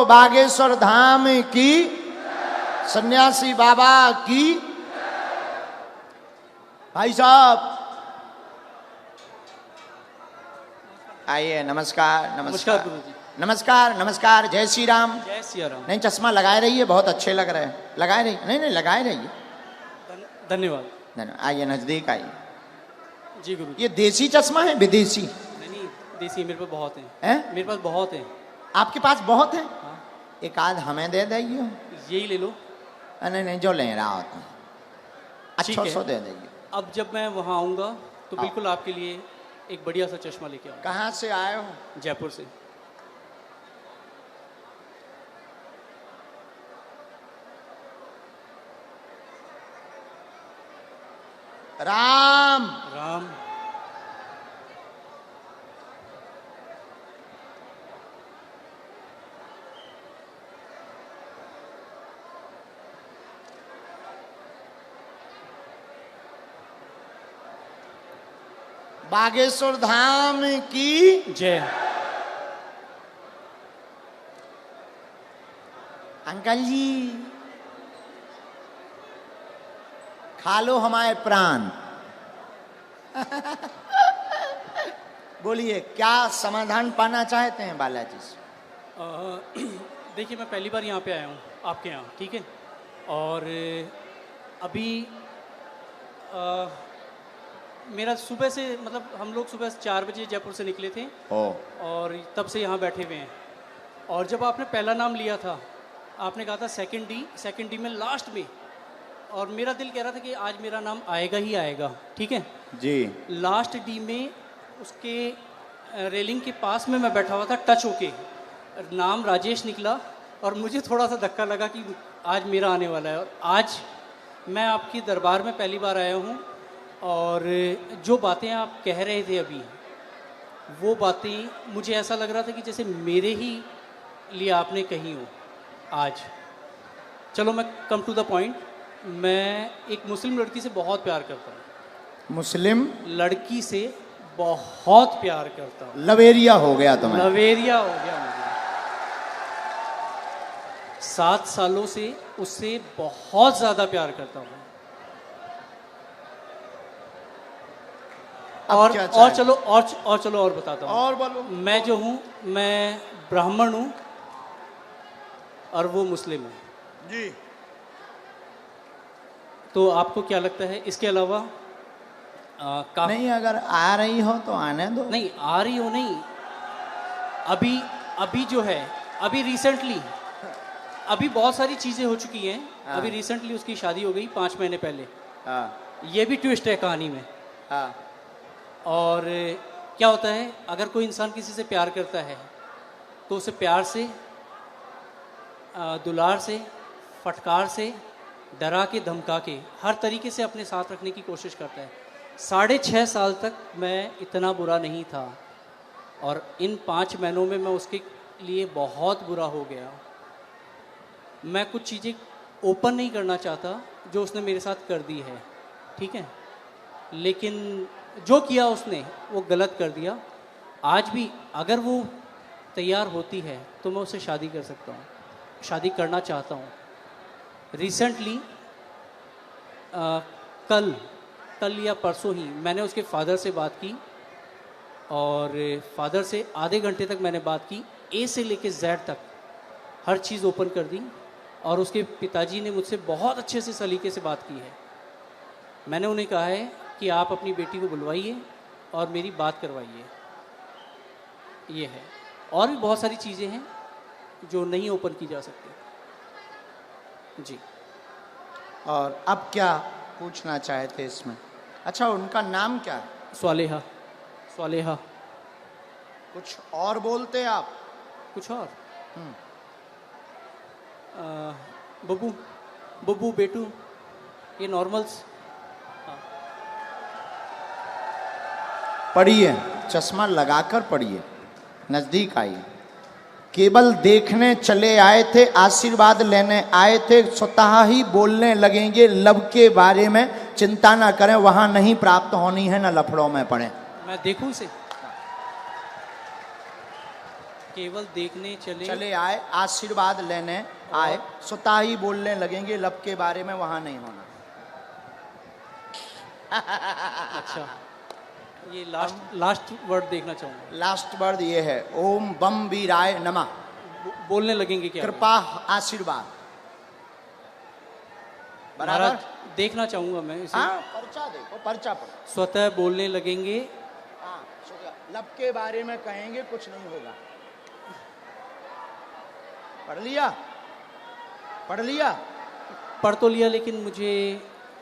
बागेश्वर धाम की, सन्यासी बाबा की। भाई साहब आइए। नमस्कार नमस्कार नमस्कार गुरुजी। नमस्कार नमस्कार। जय श्री राम। जय सिया राम। नहीं, चश्मा लगाए रहिए, बहुत अच्छे लग रहे हैं। लगाए रहिए। नहीं नहीं, लगाए रहिए। धन्यवाद। धन्यवाद। आइए, नजदीक आइए। जी गुरु। ये देसी चश्मा है विदेशी? नहीं, देसी मेरे पास बहुत हैं। हैं? मेरे पास बहुत हैं। आपके पास बहुत है? हाँ। एक आध हमें दे देंगे। यही ले लो। नहीं नहीं, जो ले रहा होता है ठीक अच्छा है। सो दे देंगे। अब जब मैं वहाँ आऊँगा तो हाँ। बिल्कुल आपके लिए एक बढ़िया सा चश्मा लेके आऊँगा। कहाँ से आए हो? जयपुर से। राम राम। बागेश्वर धाम की जय। अंकल जी, खा लो हमारे प्राण। बोलिए, क्या समाधान पाना चाहते हैं बालाजी से? देखिए, मैं पहली बार यहाँ पे आया हूँ आपके यहाँ, ठीक है। और अभी मेरा सुबह से, मतलब हम लोग सुबह 4 बजे जयपुर से निकले थे और तब से यहाँ बैठे हुए हैं। और जब आपने पहला नाम लिया था, आपने कहा था सेकंड डी में लास्ट में, और मेरा दिल कह रहा था कि आज मेरा नाम आएगा ही आएगा, ठीक है जी। लास्ट डी में उसके रेलिंग के पास में मैं बैठा हुआ था, टच होके नाम राजेश निकला और मुझे थोड़ा सा धक्का लगा कि आज मेरा आने वाला है। और आज मैं आपके दरबार में पहली बार आया हूँ और जो बातें आप कह रहे थे अभी, वो बातें मुझे ऐसा लग रहा था कि जैसे मेरे ही लिए आपने कही हो आज। चलो मैं कम टू द पॉइंट। मैं एक मुस्लिम लड़की से बहुत प्यार करता हूँ। मुस्लिम लड़की से बहुत प्यार करता हूँ। लवेरिया हो गया तुम्हें? लवेरिया हो गया मुझे। 7 सालों से उससे बहुत ज्यादा प्यार करता हूँ। और चलो और बताता हूँ। और बोलो। मैं जो हूँ, मैं ब्राह्मण हूँ और वो मुस्लिम है जी। तो आपको क्या लगता है इसके अलावा नहीं, अगर आ रही हो तो आने दो। नहीं आ रही हो, नहीं अभी जो है, अभी रिसेंटली अभी बहुत सारी चीजें हो चुकी हैं। हाँ। अभी रिसेंटली उसकी शादी हो गई 5 महीने पहले। हाँ ये भी ट्विस्ट है कहानी में। हाँ। और क्या होता है, अगर कोई इंसान किसी से प्यार करता है तो उसे प्यार से, दुलार से, फटकार से, डरा के, धमका के, हर तरीके से अपने साथ रखने की कोशिश करता है। 6.5 साल तक मैं इतना बुरा नहीं था और इन 5 महीनों में मैं उसके लिए बहुत बुरा हो गया। मैं कुछ चीज़ें ओपन नहीं करना चाहता जो उसने मेरे साथ कर दी है, ठीक है, लेकिन जो किया उसने वो गलत कर दिया। आज भी अगर वो तैयार होती है तो मैं उससे शादी कर सकता हूँ, शादी करना चाहता हूँ। रिसेंटली कल या परसों ही मैंने उसके फादर से बात की और फादर से आधे घंटे तक मैंने बात की। ए से लेके जेड तक हर चीज़ ओपन कर दी और उसके पिताजी ने मुझसे बहुत अच्छे से सलीके से बात की है। मैंने उन्हें कहा है कि आप अपनी बेटी को बुलवाइए और मेरी बात करवाइए। ये है, और भी बहुत सारी चीज़ें हैं जो नहीं ओपन की जा सकती। जी। और अब क्या पूछना चाहते इसमें? अच्छा, उनका नाम क्या है? स्वालेहा। स्वालेहा। कुछ और बोलते आप? कुछ और? बब्बू, बब्बू, बेटू, ये नॉर्मल्स। पढ़िए, चश्मा लगाकर पढ़िए, नजदीक आइए। केवल देखने चले आए थे, आशीर्वाद लेने आए थे, स्वतः ही बोलने लगेंगे लव के बारे में। चिंता ना करें, वहां नहीं प्राप्त होनी है, ना लफड़ों में पड़े। मैं देखूं इसे? केवल देखने चले आए, आशीर्वाद लेने आए, स्वतः ही बोलने लगेंगे लब के बारे में, वहां नहीं होना। अच्छा, ये लास्ट वर्ड देखना चाहूंगा। लास्ट वर्ड ये है, ओम बम वीराय नमः। बोलने लगेंगे क्या? कृपा आशीर्वाद। बराबर महाराज देखना चाहूंगा मैं इसे। हाँ, पर्चा देखो, पर्चा पढ़ो। स्वतः बोलने लगेंगे। हाँ, लब के बारे में कहेंगे, कुछ नहीं होगा। पढ़ लिया? पढ़ लिया? पढ़ तो लिया, लेकिन मुझे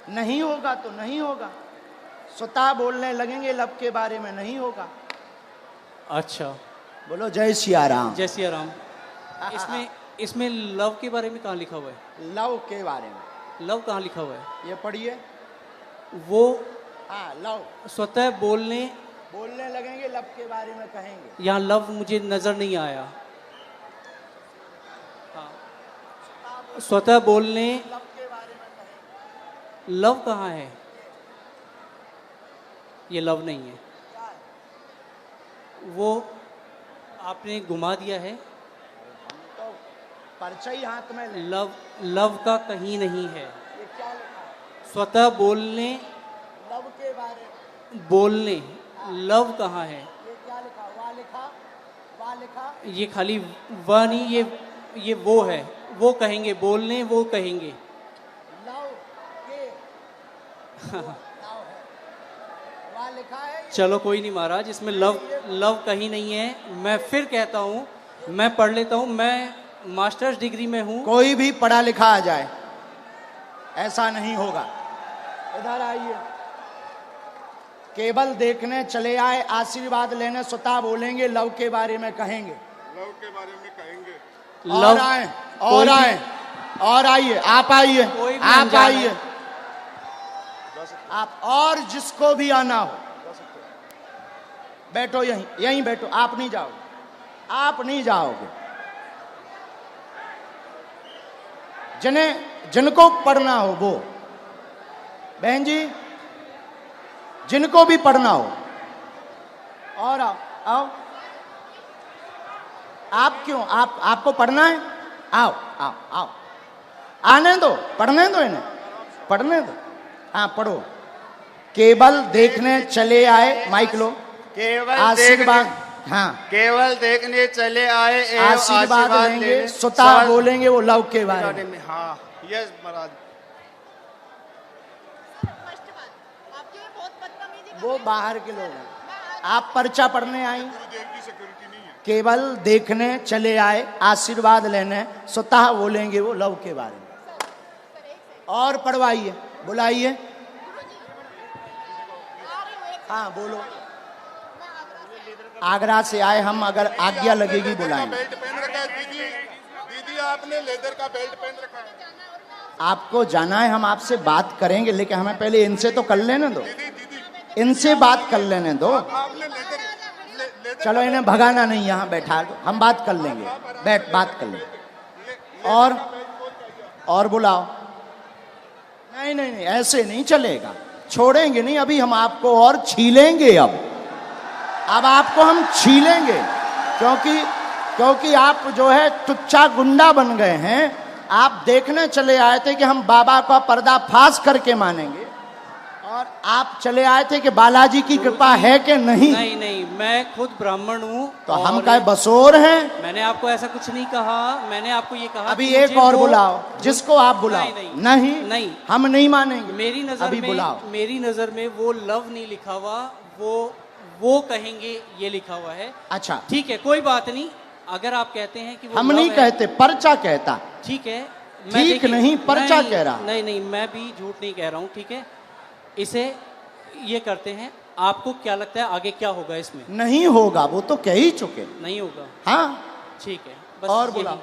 नहीं होगा तो नहीं होगा। स्वतः बोलने लगेंगे, लब के बारे में नहीं होगा। अच्छा, बोलो जय सिया राम। जय सिया राम। इसमें लव के बारे में कहाँ लिखा हुआ है? लव के बारे में लव कहाँ लिखा हुआ है? ये पढ़िए। वो हाँ, लव स्वतः बोलने लगेंगे, लब के बारे में कहेंगे। यहाँ लव मुझे नजर नहीं आया। हाँ, स्वतः बोलने, लब के बारे में कहेंगे। लव कहाँ है? ये लव नहीं है। वो आपने घुमा दिया है। तो पर्चा ही हाथ में ले। लव का कहीं नहीं है। ये क्या लिखा है? स्वतः बोलने, लव के बारे में बोलने, लव कहाँ है? ये क्या लिखा? वा लिखा, वा लिखा। ये खाली वह नहीं, ये वो है। वो कहेंगे, बोलने वो कहेंगे। लव के लव है, वा लिखा है। चलो कोई नहीं महाराज, इसमें लव कहीं नहीं है। मैं फिर कहता हूँ, मैं पढ़ लेता हूँ। मैं मास्टर्स डिग्री में हूँ। कोई भी पढ़ा लिखा आ जाए, ऐसा नहीं होगा। इधर आइए। केवल देखने चले आए, आशीर्वाद लेने स्वतः बोलेंगे, लव के बारे में कहेंगे। लव के बारे में कहेंगे। और आए, और आए, और आइए। आप आइए, कोई भी आप अनजान आइए, है। आप और जिसको भी आना हो बैठो, यहीं बैठो। आप नहीं जाओगे, आप नहीं जाओगे। जिनको पढ़ना हो वो, बहन जी, जिनको भी पढ़ना हो, और आओ आओ। आप क्यों, आपको पढ़ना है? आओ आओ आओ, आने दो, पढ़ने दो इन्हें, पढ़ने दो। हाँ, पढ़ो। केवल देखने चले आए, माइक लो। केवल आशीर्वाद, हाँ, केवल देखने चले आए एवं आशीर्वाद लेंगे, स्वतः बोलेंगे वो लव के बारे में। हाँ, यस महाराज। वो बाहर के लोग हैं, आप पर्चा पढ़ने आई। गुरुदेव की सिक्योरिटी नहीं है। केवल देखने चले आए, आशीर्वाद लेने, स्वतः बोलेंगे वो लव के बारे में। और पढ़वाइए, बुलाइए। हाँ, बोलो। आगरा से आए हम, अगर आज्ञा लगेगी बुलाएंगे। बेल्ट पहन रखा है दीदी, दीदी आपने लेदर का बेल्ट पहन रखा है। आपको जाना है, हम आपसे बात करेंगे, लेकिन हमें पहले इनसे तो कर लेने दो, दीदी इनसे बात कर लेने दो। आपने लेदर चलो इन्हें भगाना नहीं, यहाँ बैठा दो, हम बात कर लेंगे, बैठ बात कर लेंगे। और बुलाओ। नहीं नहीं नहीं, ऐसे नहीं चलेगा, छोड़ेंगे नहीं। अभी हम आपको और छीलेंगे। अब आपको हम छीलेंगे, क्योंकि आप जो है टुच्चा गुंडा बन गए हैं। आप देखने चले आए थे कि हम बाबा का पर्दाफाश करके मानेंगे, और आप चले आए थे कि बालाजी की कृपा है कि नहीं। नहीं नहीं, मैं खुद ब्राह्मण हूँ। तो हम क्या बसोर हैं? मैंने आपको ऐसा कुछ नहीं कहा। मैंने आपको ये कहा अभी कि एक मुझे और वो- बुलाओ, जिसको आप बुलाओ। नहीं। हम नहीं मानेंगे। मेरी नजर अभी में, बुलाओ। मेरी नजर में वो लव नहीं लिखा हुआ, वो कहेंगे ये लिखा हुआ है। अच्छा, ठीक है, कोई बात नहीं। अगर आप कहते हैं कि वो हम love नहीं है, कहते, पर्चा कहता। ठीक है। ठीक नहीं, पर्चा कह रहा। नहीं, मैं भी झूठ नहीं कह रहा हूँ। ठीक है, इसे ये करते हैं। आपको क्या लगता है आगे क्या होगा इसमें? नहीं होगा, वो तो कह ही चुके। नहीं होगा। हाँ, ठीक है, बस और यही। बुलाओ,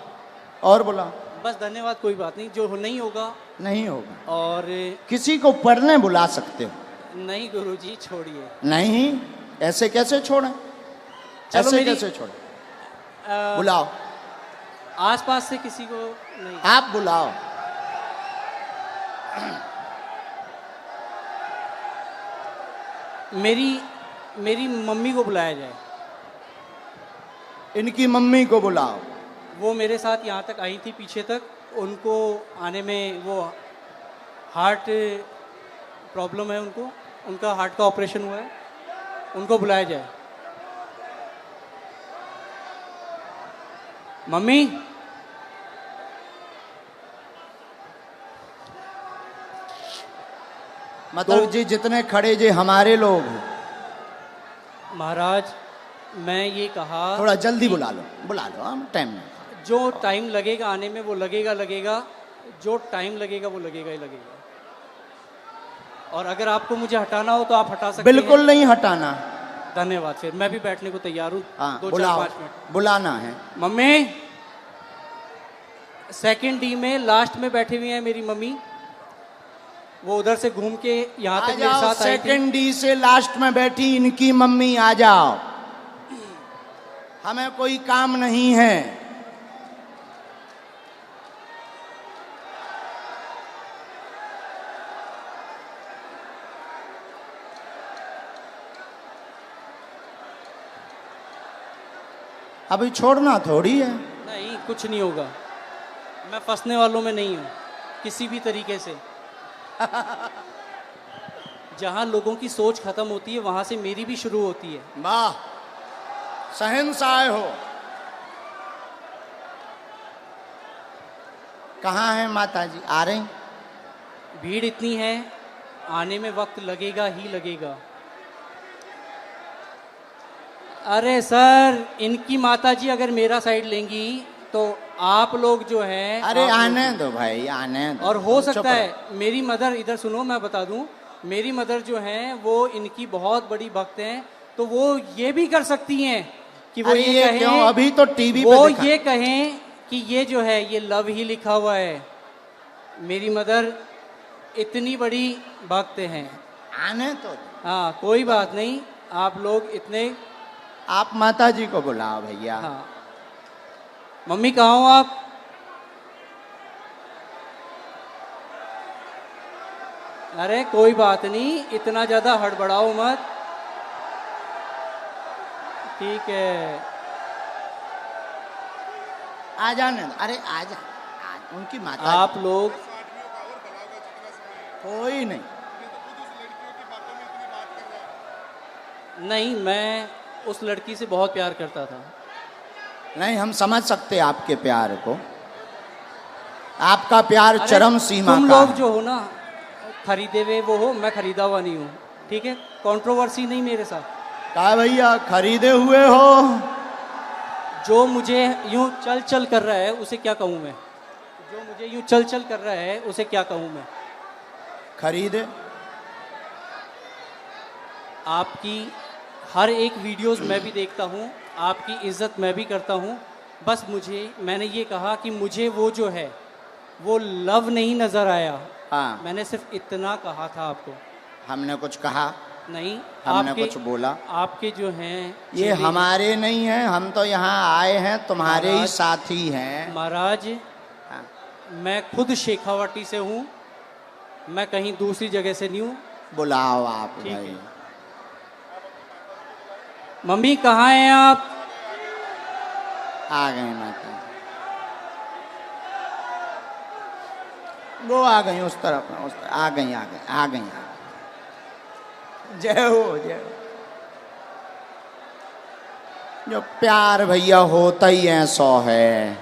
और बुलाओ। बस धन्यवाद, कोई बात नहीं। जो नहीं होगा, नहीं होगा। और किसी को पढ़ने बुला सकते हो? नहीं गुरुजी, छोड़िए। नहीं, ऐसे कैसे छोड़ें? चलो ऐसे मेरी- कैसे छोड़ें? बुलाओ, आसपास से किसी को नहीं। आप बुलाओ। मेरी मम्मी को बुलाया जाए। इनकी मम्मी को बुलाओ। वो मेरे साथ यहाँ तक आई थी, पीछे तक। उनको आने में वो हार्ट प्रॉब्लम है उनको, उनका हार्ट का ऑपरेशन हुआ है, उनको बुलाया जाए। मम्मी, मतलब जी जितने खड़े जे हमारे लोग हैं। महाराज मैं ये कहा, थोड़ा जल्दी बुला लो हम टाइम में। जो टाइम लगेगा आने में वो लगेगा, जो टाइम लगेगा वो लगेगा ही लगेगा। और अगर आपको मुझे हटाना हो तो आप हटा सकते बिल्कुल नहीं हटाना। हैं। धन्यवाद। फिर मैं भी बैठने को तैयार हूँ। हाँ 2-4-5 बुलाओ, मिनट। बुलाना है। मम्मी, सेकंड डी में लास्ट में बैठी हुई है मेरी मम्मी। वो उधर से घूम के यहाँ आ तक मेरे जाओ, साथ आई थी। सेकंड डी से लास्ट में बैठी इनकी मम्मी, आ जाओ। हमें कोई काम नहीं है। अभी छोड़ना थोड़ी है। नहीं, कुछ नहीं होगा। मैं फंसने वालों में नहीं हूँ किसी भी तरीके से। जहाँ लोगों की सोच खत्म होती है वहां से मेरी भी शुरू होती है। वाह, शहंशाह हो। कहाँ है माता जी? आ रही? भीड़ इतनी है, आने में वक्त लगेगा ही लगेगा। अरे सर, इनकी माताजी अगर मेरा साइड लेंगी तो आप लोग जो हैं, अरे आप आने लोग- दो भाई, आने दो। और हो चुप सकता है रहो। मेरी मदर, इधर सुनो मैं बता दूं, मेरी मदर जो हैं वो इनकी बहुत बड़ी भक्त हैं, तो वो ये भी कर सकती हैं कि वो अरे ये ये कहें, क्यों? अभी तो टीवी पे वो दिखा। ये कहें कि ये जो है ये लव ही लिखा हुआ है। मेरी मदर इतनी बड़ी भक्त हैं। आने तो। हाँ कोई बात नहीं, आप लोग इतने। आप माता जी को बुलाओ भैया। हाँ मम्मी, कहाँ हो आप? अरे कोई बात नहीं, इतना ज्यादा हड़बड़ाओ मत। ठीक है, आ जाने दो। अरे आ जा, उनकी माता आप लोग। कोई नहीं। नहीं, मैं उस लड़की से बहुत प्यार करता था। नहीं, हम समझ सकते हैं आपके प्यार को। आपका प्यार अरे, चरम सीमा तुम का लोग है। जो हो ना, खरीदे हुए वो हो, मैं खरीदा हुआ नहीं हूँ। ठीक है, कंट्रोवर्सी नहीं मेरे साथ। क्या भैया, खरीदे हुए हो? जो मुझे यूं चल चल कर रहा है उसे क्या कहूँ मैं? जो मुझे यूं चल चल कर रहा है उसे क्या कहूँ मैं? खरीदे। आपकी हर एक वीडियोस मैं भी देखता हूँ, आपकी इज्जत मैं भी करता हूँ। बस मैंने ये कहा कि मुझे वो जो है वो लव नहीं नज़र आया। हाँ, मैंने सिर्फ इतना कहा था आपको। हमने कुछ कहा नहीं, हमने आपके कुछ बोला? आपके जो हैं ये चेले- हमारे नहीं हैं, हम तो यहाँ आए हैं, तुम्हारे ही महाराज- साथी हैं। महाराज, हाँ। मैं खुद शेखावाटी से हूँ, मैं कहीं दूसरी जगह से नहीं हूँ। बुलाओ आप ठीक भाई। है। मम्मी कहाँ हैं आप? आ गए माता। वो आ गई उस तरफ, आ गई। जय हो, जय हो। जो प्यार भैया होता ही ऐसा है।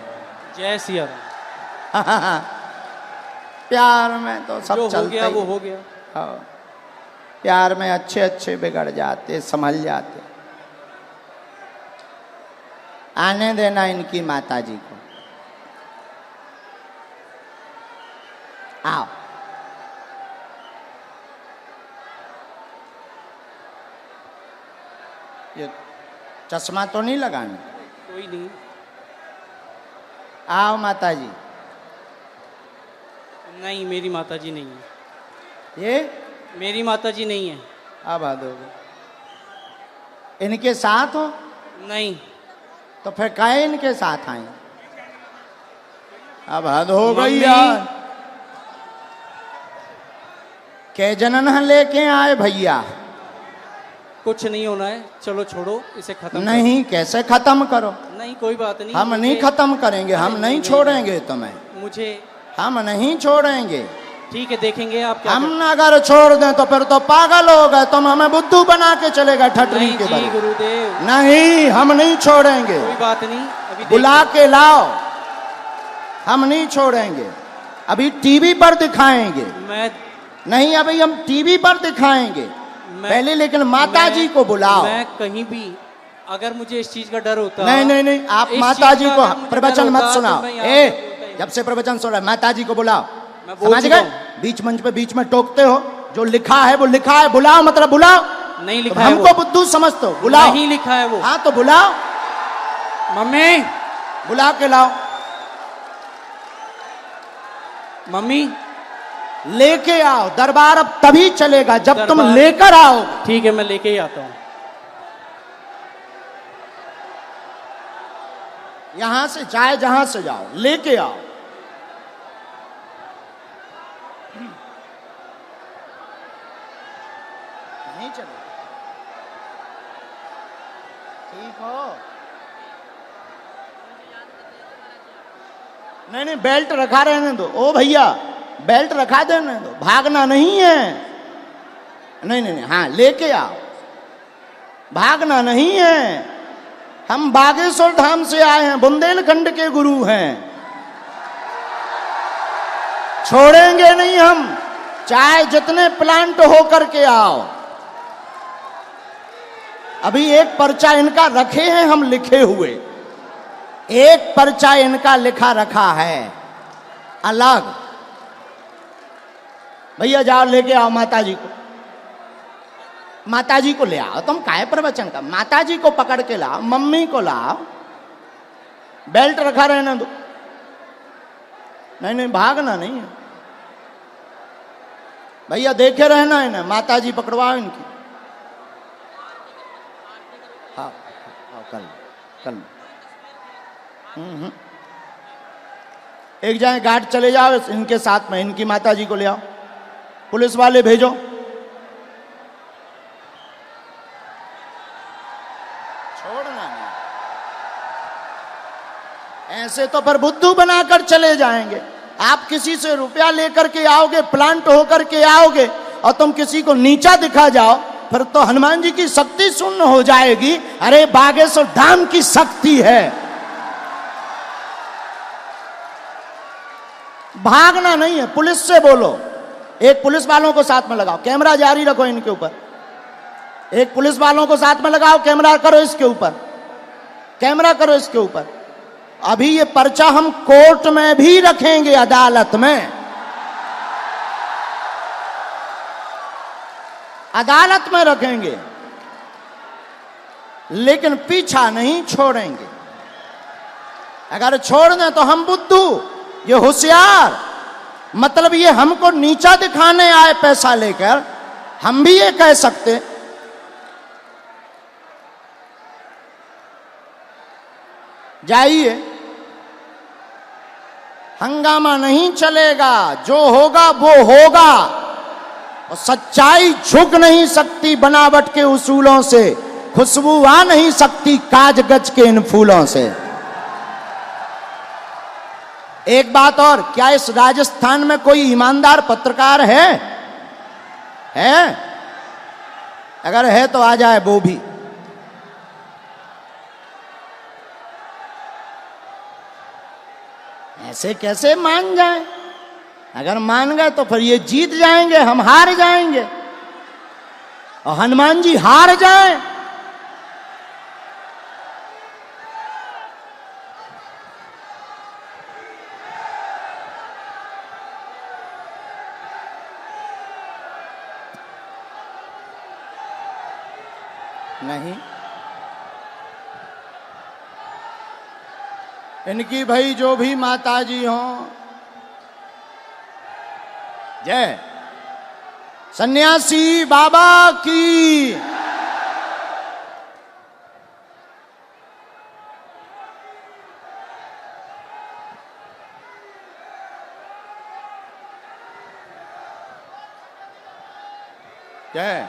जय सिया राम। प्यार में तो सब जो हो चलता गया ही वो है। हो गया। हाँ। प्यार में अच्छे अच्छे बिगड़ जाते, संभल जाते। आने देना इनकी माता जी को। आओ। ये चश्मा तो नहीं लगाना? कोई नहीं। आओ माता जी। नहीं, मेरी माताजी नहीं है। ये मेरी माताजी नहीं है। अब हद हो गई। इनके साथ हो नहीं, तो फिर काहे इनके साथ आए? अब हद हो गई मम्मी। यार। के जनन लेके आए भैया? कुछ नहीं होना है, चलो छोड़ो इसे खत्म नहीं, कैसे खत्म करो? करो। नहीं कोई बात नहीं, हम नहीं खत्म करेंगे, हम नहीं छोड़ेंगे तुम्हें, मुझे हम नहीं छोड़ेंगे। ठीक है, देखेंगे आप क्या हम अगर छोड़ दें तो फिर तो पागल हो गए, तुम हमें बुद्धू बना के चलेगा ठटरी नहीं के जी बल। गुरुदेव, नहीं, हम नहीं छोड़ेंगे, कोई बात नहीं, अभी बुला के लाओ, हम नहीं छोड़ेंगे। अभी टीवी पर दिखाएंगे, मैं नहीं अभी हम टीवी पर दिखाएंगे पहले, लेकिन माता जी को बुलाओ। मैं कहीं भी अगर मुझे इस चीज का डर होता, नहीं नहीं नहीं, आप इस माता चीज जी का को अगर मुझे प्रवचन डर मत होता, सुनाओ। तो मैं यहाँ ए, पे बोलता ही जब से प्रवचन सुन रहा है, माता जी को बुलाओ। मैं बोल समझ चुका गए? बीच मंच पे बीच में टोकते हो, जो लिखा है वो लिखा है, बुलाओ मतलब बुलाओ। नहीं तो लिखा है हमको बुद्धू समझते हो, बुलाओ। नहीं लिखा है वो। हाँ तो बुलाओ, मम्मी, बुला के लाओ, मम्मी लेके आओ। दरबार अब तभी चलेगा जब तुम दरबार- लेकर आओ। ठीक है, मैं लेके ही आता हूँ। यहां से चाहे जहां से जाओ, लेके आओ। नहीं चलेगा, ठीक हो? नहीं नहीं, बेल्ट रखा रहने दो। ओ भैया, बेल्ट रखा देने दो, भागना नहीं है। नहीं नहीं नहीं, हाँ लेके आओ, भागना नहीं है। हम बागेश्वर धाम से आए हैं, बुंदेलखंड के गुरु हैं, छोड़ेंगे नहीं हम, चाहे जितने प्लांट होकर के आओ। अभी एक पर्चा इनका रखे हैं हम लिखे हुए, एक पर्चा इनका लिखा रखा है अलग। भैया जाओ लेके आओ माता जी को, माता जी को ले आओ। तुम काहे प्रवचन का, माता जी को पकड़ के लाओ, मम्मी को लाओ, बेल्ट रखा रहने दो। नहीं नहीं, भागना नहीं है भैया, देखे रहना है ना, माता जी पकड़वाओ इनकी। हाँ हाँ, कल एक जाए गार्ड चले जाओ इनके साथ में, इनकी माता जी को ले आओ, पुलिस वाले भेजो। छोड़ना नहीं, ऐसे तो पर बुद्धू बनाकर चले जाएंगे। आप किसी से रुपया लेकर के आओगे, प्लांट होकर के आओगे, और तुम किसी को नीचा दिखा जाओ, फिर तो हनुमान जी की शक्ति शून्य हो जाएगी। अरे बागेश्वर धाम की शक्ति है, भागना नहीं है। पुलिस से बोलो, एक पुलिस वालों को साथ में लगाओ, कैमरा जारी रखो इनके ऊपर, एक पुलिस वालों को साथ में लगाओ, कैमरा करो इसके ऊपर, कैमरा करो इसके ऊपर। अभी ये पर्चा हम कोर्ट में भी रखेंगे, अदालत में, अदालत में रखेंगे, लेकिन पीछा नहीं छोड़ेंगे। अगर छोड़ दें तो हम बुद्धू, ये होशियार, मतलब ये हमको नीचा दिखाने आए पैसा लेकर, हम भी ये कह सकते। जाइए, हंगामा नहीं चलेगा, जो होगा वो होगा, और सच्चाई झुक नहीं सकती बनावट के उसूलों से, खुशबू आ नहीं सकती काज गज के इन फूलों से। एक बात और, क्या इस राजस्थान में कोई ईमानदार पत्रकार है? अगर है तो आ जाए वो भी। ऐसे कैसे मान जाए? अगर मान गए तो फिर ये जीत जाएंगे, हम हार जाएंगे, और हनुमान जी हार जाए। नहीं, इनकी भाई जो भी माता जी हों, जय सन्यासी बाबा की। जय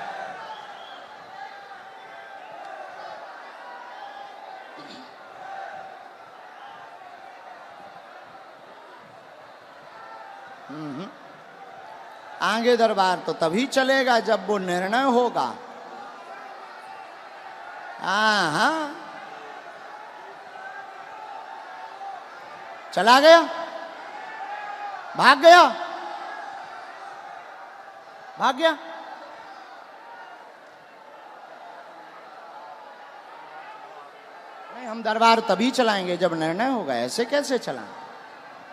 आगे दरबार तो तभी चलेगा जब वो निर्णय होगा। हाँ हाँ, चला गया, भाग गया, भाग गया। नहीं, हम दरबार तभी चलाएंगे जब निर्णय होगा। ऐसे कैसे चलाएं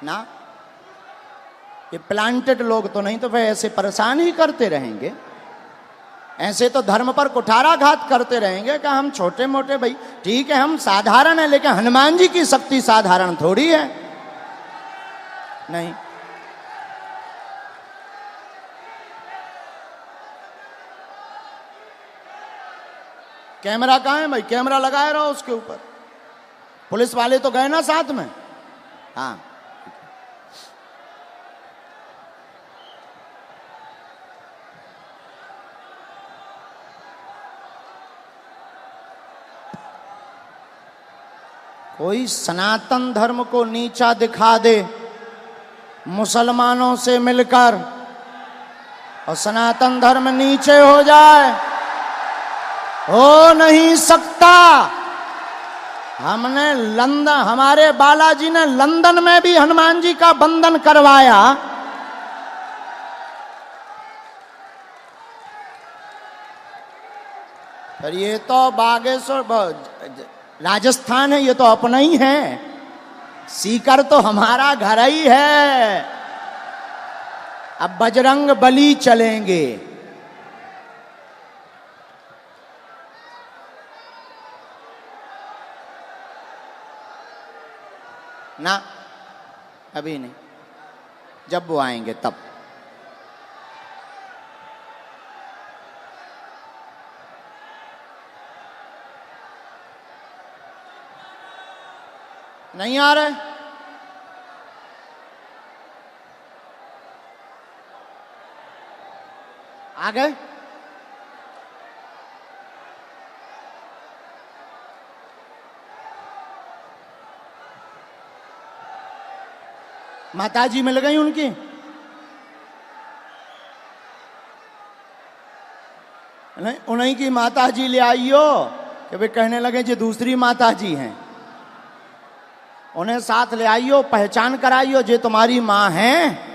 ना? ये प्लांटेड लोग तो नहीं, तो फिर ऐसे परेशान ही करते रहेंगे। ऐसे तो धर्म पर कुठाराघात करते रहेंगे कि हम छोटे मोटे, भाई ठीक है हम साधारण है, लेकिन हनुमान जी की शक्ति साधारण थोड़ी है। नहीं, कैमरा कहाँ है भाई? कैमरा लगाए रहो उसके ऊपर। पुलिस वाले तो गए ना साथ में। हाँ, कोई सनातन धर्म को नीचा दिखा दे मुसलमानों से मिलकर, और सनातन धर्म नीचे हो जाए, हो नहीं सकता। हमने लंदन, हमारे बालाजी ने लंदन में भी हनुमान जी का बंधन करवाया। पर ये तो बागेश्वर राजस्थान है, ये तो अपना ही है। सीकर तो हमारा घर ही है। अब बजरंग बली चलेंगे। ना, अभी नहीं, जब वो आएंगे तब। नहीं आ रहे? आ गए? माताजी मिल गई उनकी? नहीं, उन्हीं की माताजी ले आइयो कि वे कहने लगे जो दूसरी माताजी हैं। उन्हें साथ ले आइयो, पहचान कराइयो, जो तुम्हारी मां है।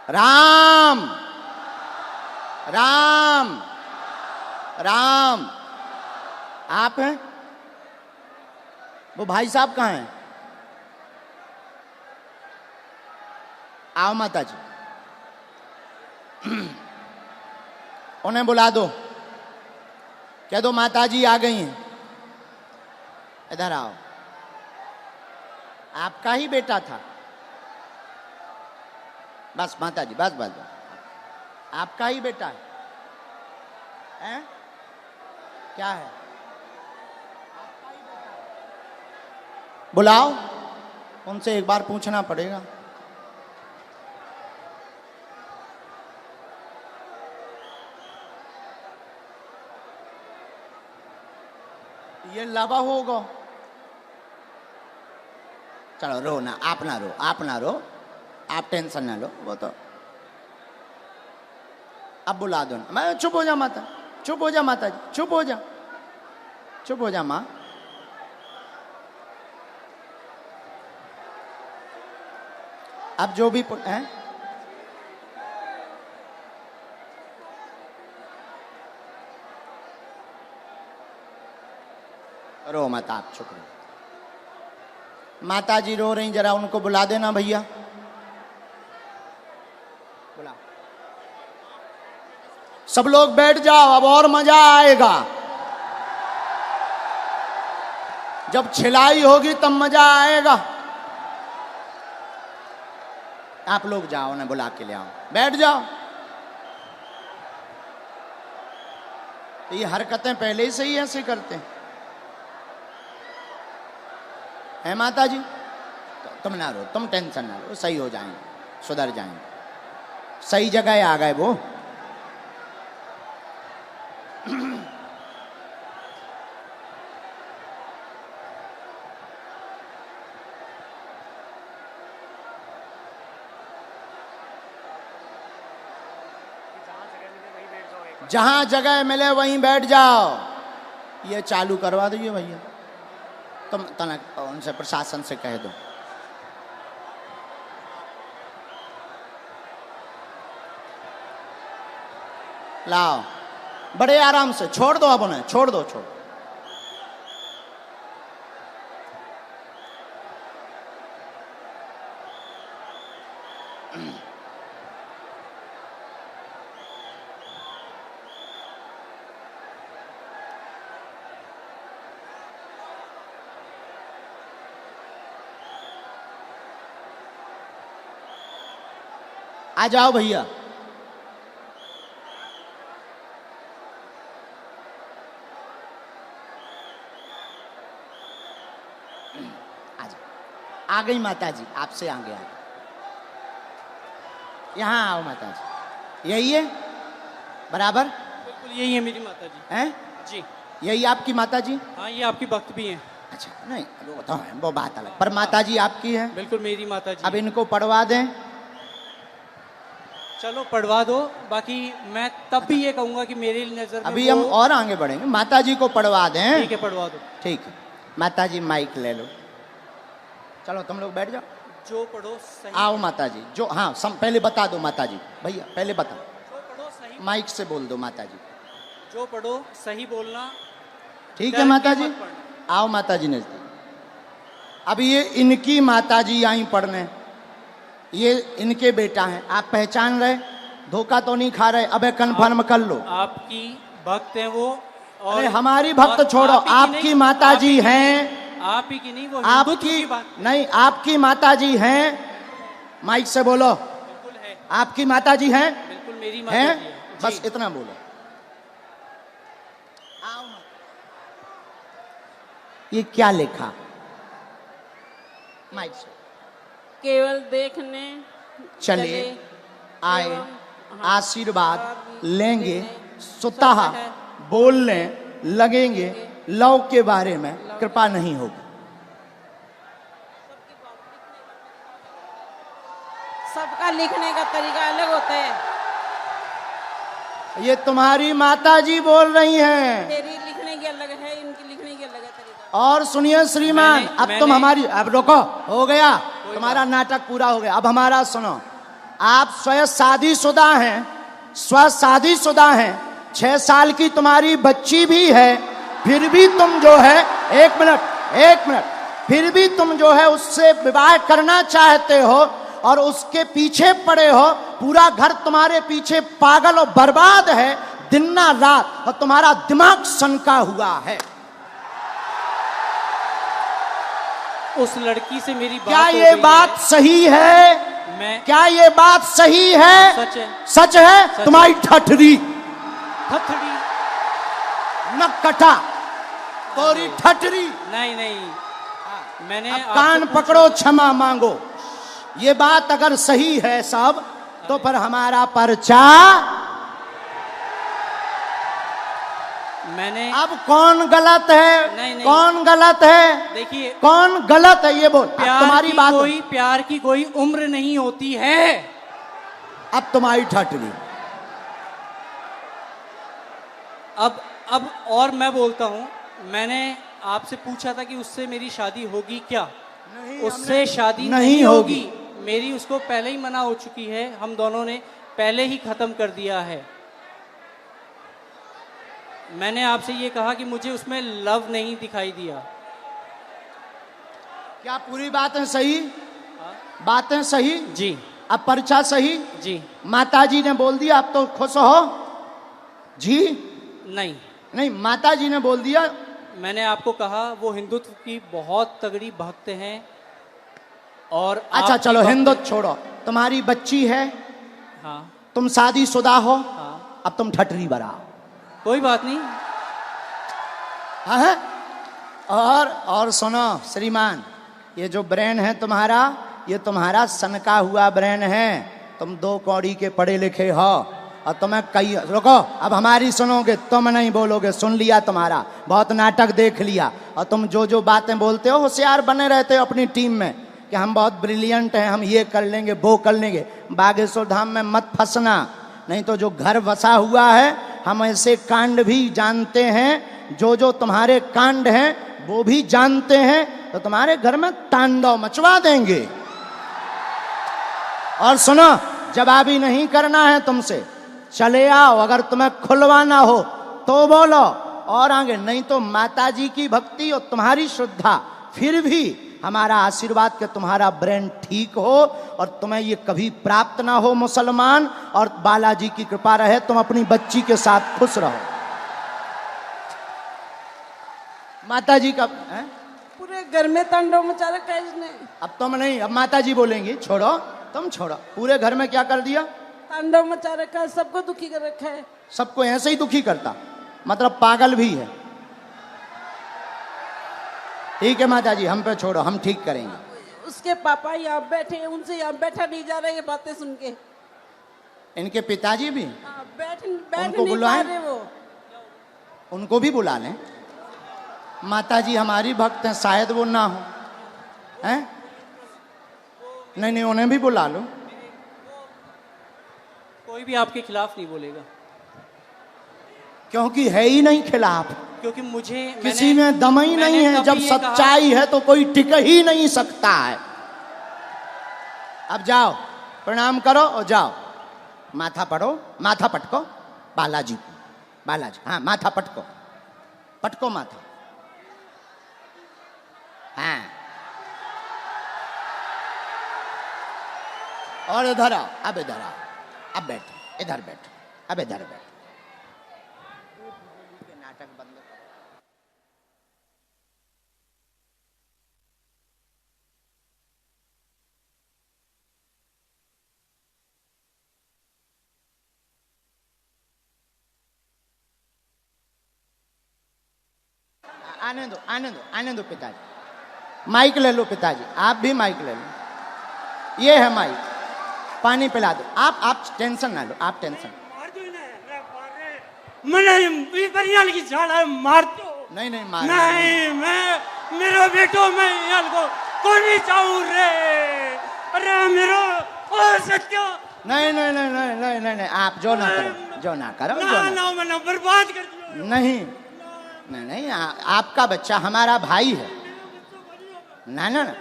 राम राम राम। आप हैं? वो भाई साहब कहाँ हैं? आओ माता जी, उन्हें बुला दो, कह दो माता जी आ गई हैं, इधर आओ। आपका ही बेटा था। बस माता जी, बस बस बस, आपका ही बेटा है। हैं? क्या है? बुलाओ, उनसे एक बार पूछना पड़ेगा। ये लवा होगा। चलो रो ना, आप ना रो, आप ना रो, आप टेंशन ना लो। वो तो अब बुला दो ना। मैं चुप हो जा माता, चुप हो जा माता जी, चुप हो जा, चुप हो जा माँ। अब जो भी हैं, रो मत, आप चुप रहो। माता जी रो रही, जरा उनको बुला देना भैया, बुला। सब लोग बैठ जाओ, अब और मजा आएगा। जब छिलाई होगी तब मजा आएगा। आप लोग जाओ ना, बुला के ले आओ, बैठ जाओ। तो ये हरकतें पहले से ही ऐसे करते हैं माता जी। तो तुम ना रो, तुम टेंशन ना लो, सही हो जाएंगे, सुधर जाएंगे, सही जगह आ गए वो। जहां जगह मिले वहीं बैठ जाओ। ये चालू करवा दो ये भैया, तुम तना उनसे प्रशासन से कह दो। लाओ, बड़े आराम से छोड़ दो, अब उन्हें छोड़ दो, छोड़। आ जाओ भैया। आ गई माता जी, आपसे आगे आ गई। यहाँ आओ माता जी, यही है बराबर? बिल्कुल यही है मेरी माता जी। हैं जी, यही आपकी माता जी? हाँ ये आपकी भक्त भी हैं। अच्छा, नहीं वो तो है, वो बात अलग, पर माता जी आपकी है। बिल्कुल मेरी माता जी। अब इनको पढ़वा दें। चलो पढ़वा दो, बाकी मैं तब भी ये कहूंगा कि मेरी नजर में अभी हम और आगे बढ़ेंगे, माता जी को पढ़वा दें। ठीक है, पढ़वा दो। ठीक है, माता जी माइक ले लो, चलो तुम लोग बैठ जाओ। जो पढ़ो सही। आओ माता जी, जो हाँ पहले बता दो माता जी, भैया पहले बता, जो पढ़ो सही, माइक से बोल दो माता जी। जो पढ़ो सही बोलना। ठीक है माता जी, आओ माता जी नजदीक। अब ये इनकी माता जी आई पढ़ने, ये इनके बेटा हैं, आप पहचान रहे, धोखा तो नहीं खा रहे? अबे कन्फर्म कर लो। आपकी भक्त है वो, और अरे हमारी भक्त और छोड़ो, आप ही की आपकी नहीं, माता आप ही जी की हैं, आप ही की नहीं, वो हिंदुत्व आपकी की बात नहीं, आपकी माता जी हैं, माइक से बोलो। बिल्कुल है, आपकी माता जी हैं? बिल्कुल मेरी माता हैं? जी है। बस जी। इतना बोलो। ये क्या लिखा माइक से? केवल देखने चले आए, एवं आशीर्वाद लेंगे, स्वतः बोलने लगेंगे, लव के बारे में कृपा नहीं होगी। सबका लिखने का तरीका अलग होता है। ये तुम्हारी माता जी बोल रही हैं। तेरी लिखने की अलग है, इनकी लिखने की अलग है तरीका। और सुनिए श्रीमान, अब तुम हमारी, अब रोको, हो गया तुम्हारा नाटक पूरा हो गया, अब हमारा सुनो। आप स्वयं शादीशुदा हैं, स्व शादीशुदा हैं, 6 साल की तुम्हारी बच्ची भी है, फिर भी तुम जो है, एक मिनट, फिर भी तुम जो है उससे विवाह करना चाहते हो और उसके पीछे पड़े हो। पूरा घर तुम्हारे पीछे पागल और बर्बाद है दिन ना रात, और तुम्हारा दिमाग सनका हुआ है। उस लड़की से मेरी बात क्या हो ये गई बात है। सही है? क्या ये बात सही है? सच है। सच है? सच तुम्हारी ठठरी थथड़ी नकटा, तोरी ठठरी। नहीं, मैंने अब आपसे कान पूछा- पकड़ो, क्षमा मांगो। ये बात अगर सही है सब, तो फिर हमारा पर्चा। मैंने अब कौन गलत है? नहीं। कौन गलत है? देखिए, कौन गलत है ये बोल। अब तुम्हारी बात, प्यार की कोई उम्र नहीं होती है। अब तुम्हारी ठठरी। अब और मैं बोलता हूं, मैंने आपसे पूछा था कि उससे मेरी शादी होगी क्या? उससे शादी नहीं होगी। मेरी उसको पहले ही मना हो चुकी है, हम दोनों ने पहले ही खत्म कर दिया है। मैंने आपसे ये कहा कि मुझे उसमें लव नहीं दिखाई दिया। क्या पूरी बातें सही? बातें सही जी। अब पर्चा सही जी। माता जी ने बोल दिया, आप तो खुश हो जी? नहीं, माता जी ने बोल दिया। मैंने आपको कहा वो हिंदुत्व की बहुत तगड़ी भक्त हैं, और अच्छा आपकी चलो भक्त- हिंदुत्व छोड़ो, तुम्हारी बच्ची है, हाँ तुम शादीशुदा हो, हाँ। अब तुम ठठरी बनाओ। कोई बात नहीं। हाँ। और सुनो श्रीमान, ये जो ब्रेन है तुम्हारा, ये तुम्हारा सनका हुआ ब्रेन है। तुम 2 कौड़ी के पढ़े लिखे हो और तुम्हें कई, रुको अब हमारी सुनोगे, तुम नहीं बोलोगे, सुन लिया तुम्हारा, बहुत नाटक देख लिया। और तुम जो जो बातें बोलते हो होशियार बने रहते हो अपनी टीम में कि हम बहुत ब्रिलियंट हैं, हम ये कर लेंगे वो कर लेंगे। बागेश्वर धाम में मत फंसना, नहीं तो जो घर बसा हुआ है हम ऐसे कांड भी जानते हैं, जो जो तुम्हारे कांड हैं वो भी जानते हैं, तो तुम्हारे घर में तांडव मचवा देंगे। और सुनो, जवाबी नहीं करना है तुमसे, चले आओ, अगर तुम्हें खुलवाना हो तो बोलो, और आगे नहीं तो माताजी की भक्ति और तुम्हारी श्रद्धा, फिर भी हमारा आशीर्वाद कि तुम्हारा ब्रेन ठीक हो और तुम्हें ये कभी प्राप्त ना हो मुसलमान, और बालाजी की कृपा रहे तुम अपनी बच्ची के साथ खुश रहो। माताजी का है? पूरे घर में तांडव मचा रखा है इसने। अब तुम नहीं, अब माताजी बोलेंगी, छोड़ो तुम छोड़ो। पूरे घर में क्या कर दिया? तांडव मचा रखा है, सबको दुखी कर रखा है। सबको ऐसे ही दुखी करता, मतलब पागल भी है। ठीक है माताजी, हम पे छोड़ो, हम ठीक करेंगे। उसके पापा यहाँ बैठे हैं, उनसे यहाँ बैठा नहीं जा रहा है ये बातें सुन के। इनके पिताजी भी हाँ, बैठ उनको नहीं पा बुलाएं? रहे वो। उनको भी बुला लें। माताजी हमारी भक्त हैं, शायद वो ना हो, हैं? नहीं नहीं, उन्हें भी बुला लो। कोई भी आपके खिलाफ नहीं बोलेगा, क्योंकि है ही नहीं खिलाफ, क्योंकि मुझे किसी में दम ही नहीं है। जब सच्चाई है तो कोई टिक ही नहीं सकता है। अब जाओ, प्रणाम करो और जाओ, माथा पढ़ो, माथा पटको बालाजी को, बालाजी, हाँ माथा पटको, पटको माथा, हाँ। और इधर आओ, अब इधर आओ, अब बैठो, इधर बैठो, अब इधर बैठो। नाटक बंद करो। आने दो, आने दो, आने दो पिताजी। माइक ले लो पिताजी, आप भी माइक ले लो, ये है माइक, पानी पिला दो। आप टेंशन ना लो, आप टेंशन मार दो। नहीं नहीं मार नहीं, मैं मेरो बेटो मैं याल को कोनी चाहूं रे। अरे मेरो ओ सत्य। नहीं नहीं नहीं नहीं नहीं नहीं नहीं, आप जो ना करो, जो ना करो, जो ना ना, ना मैंने बर्बाद कर दिया। नहीं नहीं नहीं, आपका बच्चा हमारा भाई है। ना ना ना,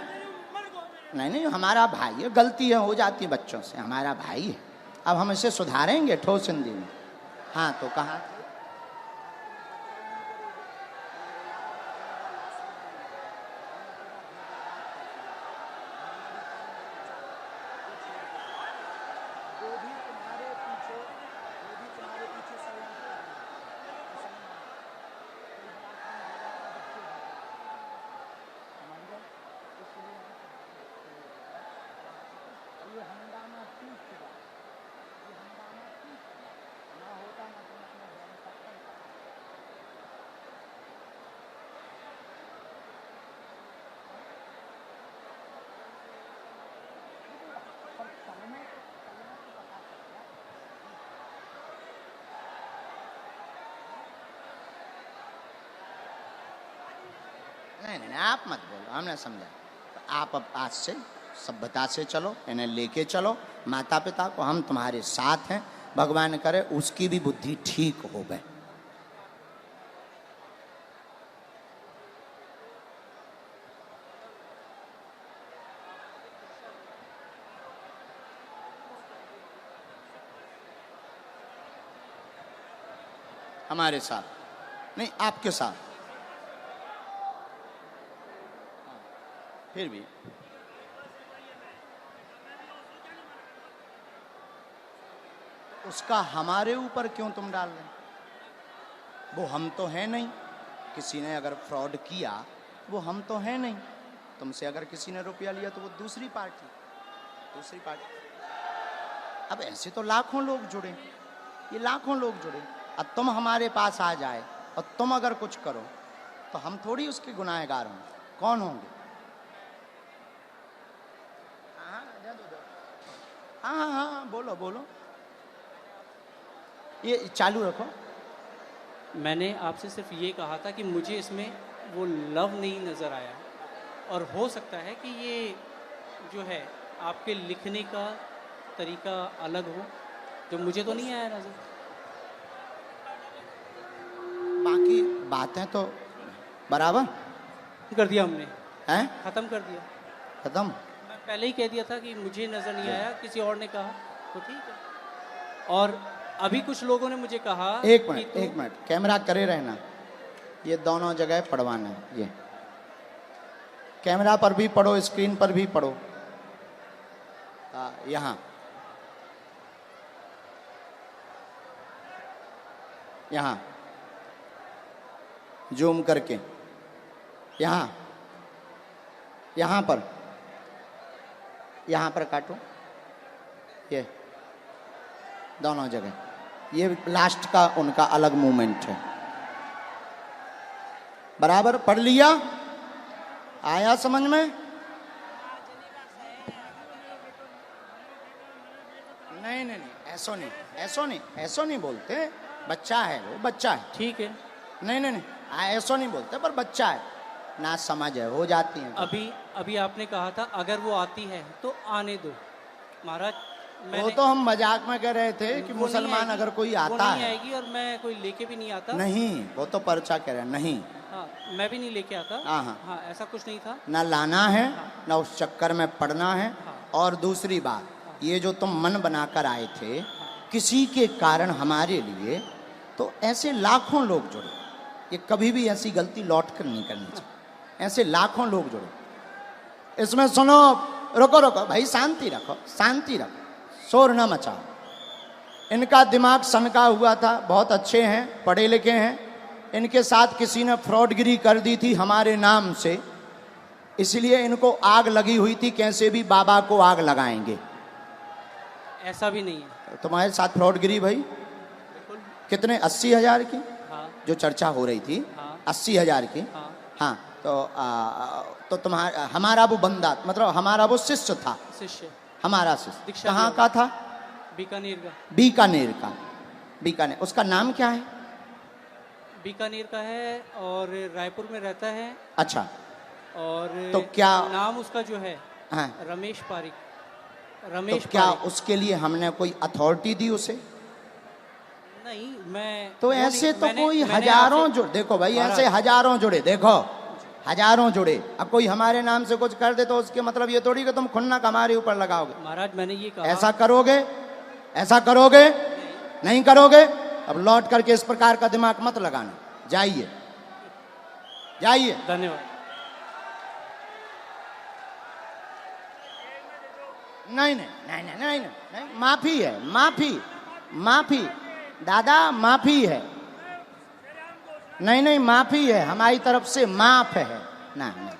नहीं नहीं, हमारा भाई है, गलती है हो जाती है बच्चों से, हमारा भाई है। अब हम इसे सुधारेंगे ठोस हिंदी में। हाँ तो कहा नहीं नहीं, आप मत बोलो, हमने समझा। तो आप अब आज से सभ्यता से चलो, इन्हें लेके चलो, माता पिता को, हम तुम्हारे साथ हैं। भगवान करे उसकी भी बुद्धि ठीक हो गए। हमारे साथ नहीं, आपके साथ। फिर भी उसका हमारे ऊपर क्यों तुम डाल रहे? वो हम तो है नहीं। किसी ने अगर फ्रॉड किया वो हम तो है नहीं। तुमसे अगर किसी ने रुपया लिया तो वो दूसरी पार्टी। अब ऐसे तो लाखों लोग जुड़े, ये लाखों लोग जुड़े। और तुम हमारे पास आ जाए और तुम अगर कुछ करो तो हम थोड़ी उसके गुनाहगार होंगे, कौन होंगे? हाँ हाँ हाँ, बोलो बोलो, ये चालू रखो। मैंने आपसे सिर्फ ये कहा था कि मुझे इसमें वो लव नहीं नज़र आया, और हो सकता है कि ये जो है आपके लिखने का तरीका अलग हो, जो मुझे तो नहीं आया नज़र। बाकी बातें तो बराबर कर दिया हमने, हैं, ख़त्म कर दिया। खत्म। मैं पहले ही कह दिया था कि मुझे नज़र नहीं आया, किसी और ने कहा तो ठीक है। और अभी कुछ लोगों ने मुझे कहा एक कि मिनट तू- एक मिनट, कैमरा करे रहना, ये दोनों जगह पढ़वाना है। ये कैमरा पर भी पढ़ो, स्क्रीन पर भी पढ़ो। यहाँ यहाँ जूम करके, यहाँ यहाँ पर काटो, ये दोनों जगह, ये लास्ट का उनका अलग मूवमेंट है। बराबर पढ़ लिया? आया समझ में? नहीं नहीं नहीं, ऐसो नहीं बोलते, बच्चा है वो, बच्चा है। ठीक है। नहीं नहीं नहीं, ऐसो नहीं बोलते, पर बच्चा है ना, समझ है, हो जाती है। अभी आपने कहा था अगर वो आती है तो आने दो महाराज। वो तो हम मजाक में कह रहे थे कि वो नहीं मुसलमान आएगी, अगर कोई वो आता नहीं है, आएगी, और मैं कोई लेके भी नहीं आता। नहीं, वो तो पर्चा कह रहे हैं, नहीं, हाँ, मैं भी नहीं लेके आता। हाँ, हाँ। हाँ, ऐसा कुछ नहीं था। ना लाना है, ना उस चक्कर में पड़ना है। हाँ। और दूसरी बात, ये जो तुम मन बनाकर आए थे किसी के कारण हमारे लिए, तो ऐसे लाखों लोग जुड़े, ये कभी भी ऐसी गलती लौट कर नहीं करनी चाहिए। ऐसे लाखों लोग जुड़े। इसमें सुनो, रुको रुको भाई, शांति रखो, शांति रखो, शोर न मचाओ। इनका दिमाग सनका हुआ था, बहुत अच्छे हैं, पढ़े लिखे हैं। इनके साथ किसी ने फ्रॉडगिरी कर दी थी हमारे नाम से, इसलिए इनको आग लगी हुई थी, कैसे भी बाबा को आग लगाएंगे। ऐसा भी नहीं है। तुम्हारे साथ फ्रॉडगिरी भाई बिल्कुल। कितने? 80,000 की हाँ जो चर्चा हो रही थी, हाँ 80,000 की। हाँ। हाँ, तो तुम्हारा, हमारा वो बंदा, मतलब हमारा वो शिष्य था, शिष्य हमारा शिष्य दीक्षा कहाँ लिया। का था? बीकानेर का। बीकानेर का। बीकानेर, उसका नाम क्या है? बीकानेर का है और रायपुर में रहता है। अच्छा, और तो क्या नाम उसका जो है हाँ, रमेश पारिक। तो रमेश क्या पारिक। उसके लिए हमने कोई अथॉरिटी दी उसे? नहीं, मैं तो वो ऐसे नहीं- तो मैंने- कोई मैंने हजारों आपसे- जुड़े, देखो भाई, महाराज, ऐसे हजारों जुड़े, देखो हजारों जुड़े। अब कोई हमारे नाम से कुछ कर दे तो उसके मतलब ये थोड़ी कि तुम खुन्नक हमारे ऊपर लगाओगे। महाराज मैंने ये कहा। ऐसा करोगे? ऐसा करोगे? नहीं करोगे? अब लौट करके इस प्रकार का दिमाग मत लगाना। जाइए जाइए। धन्यवाद। नहीं नहीं नहीं नहीं नहीं नहीं, माफी है, माफी माफी दादा, माफी है। नहीं नहीं, माफी है हमारी तरफ से, माफ है ना, ना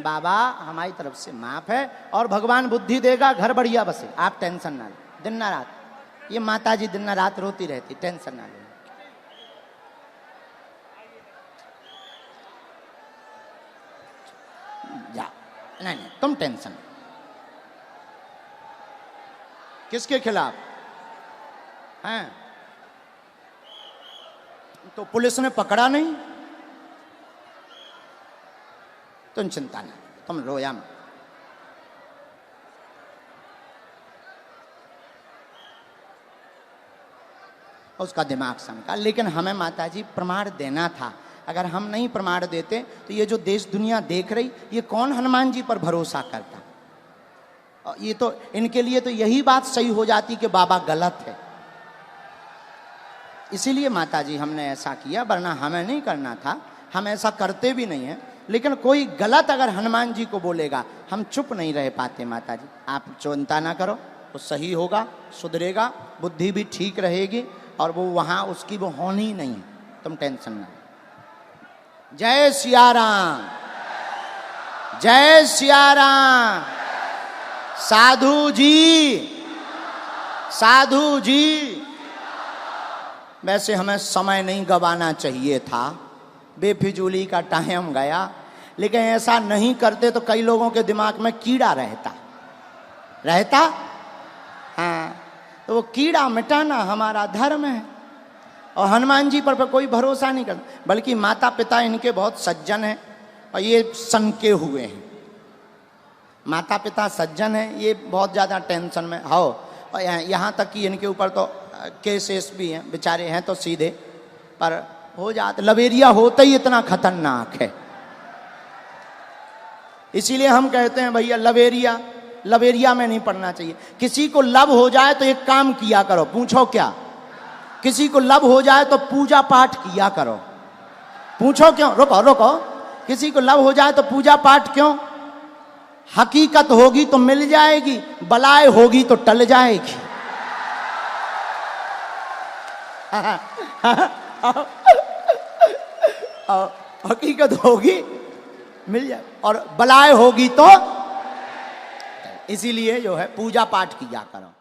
बाबा, हमारी तरफ से माफ है। और भगवान बुद्धि देगा, घर बढ़िया बसे, आप टेंशन ना लो। दिन ना रात ये माता जी दिन ना रात रोती रहती, टेंशन ना लो। जा, नहीं नहीं, तुम टेंशन। किसके खिलाफ हैं? तो पुलिस ने पकड़ा नहीं, तुम चिंता नहीं, तुम रोया मत। उसका दिमाग सनका, लेकिन हमें माताजी प्रमाण देना था। अगर हम नहीं प्रमाण देते तो ये जो देश दुनिया देख रही, ये कौन हनुमान जी पर भरोसा करता? और ये तो इनके लिए तो यही बात सही हो जाती कि बाबा गलत है। इसीलिए माताजी हमने ऐसा किया, वरना हमें नहीं करना था, हम ऐसा करते भी नहीं हैं। लेकिन कोई गलत अगर हनुमान जी को बोलेगा, हम चुप नहीं रह पाते। माताजी आप चिंता ना करो, वो सही होगा, सुधरेगा, बुद्धि भी ठीक रहेगी, और वो वहाँ उसकी वो होनी नहीं, तुम टेंशन ना। जय सिया राम, जय सिया राम। साधु जी, साधु जी। वैसे हमें समय नहीं गंवाना चाहिए था, बेफिजूली का टाइम गया, लेकिन ऐसा नहीं करते तो कई लोगों के दिमाग में कीड़ा रहता। हाँ, तो वो कीड़ा मिटाना हमारा धर्म है। और हनुमान जी पर कोई भरोसा नहीं करता, बल्कि माता पिता इनके बहुत सज्जन हैं और ये सनके हुए हैं। माता पिता सज्जन हैं, ये बहुत ज़्यादा टेंशन में हो, और यहाँ तक कि इनके ऊपर तो केसेस भी हैं, बेचारे हैं तो सीधे, पर हो जाते, लवेरिया होता ही इतना खतरनाक है। इसीलिए हम कहते हैं भैया लवेरिया में नहीं पड़ना चाहिए। किसी को लब हो जाए तो एक काम किया करो, पूछो क्या? किसी को लब हो जाए तो पूजा पाठ किया करो। पूछो क्यों? रुको, किसी को लब हो जाए तो पूजा पाठ क्यों? हकीकत होगी तो मिल जाएगी, बलाए होगी तो टल जाएगी। हकीकत होगी मिल जाए, और बलाए होगी तो, इसीलिए जो है पूजा पाठ किया करो।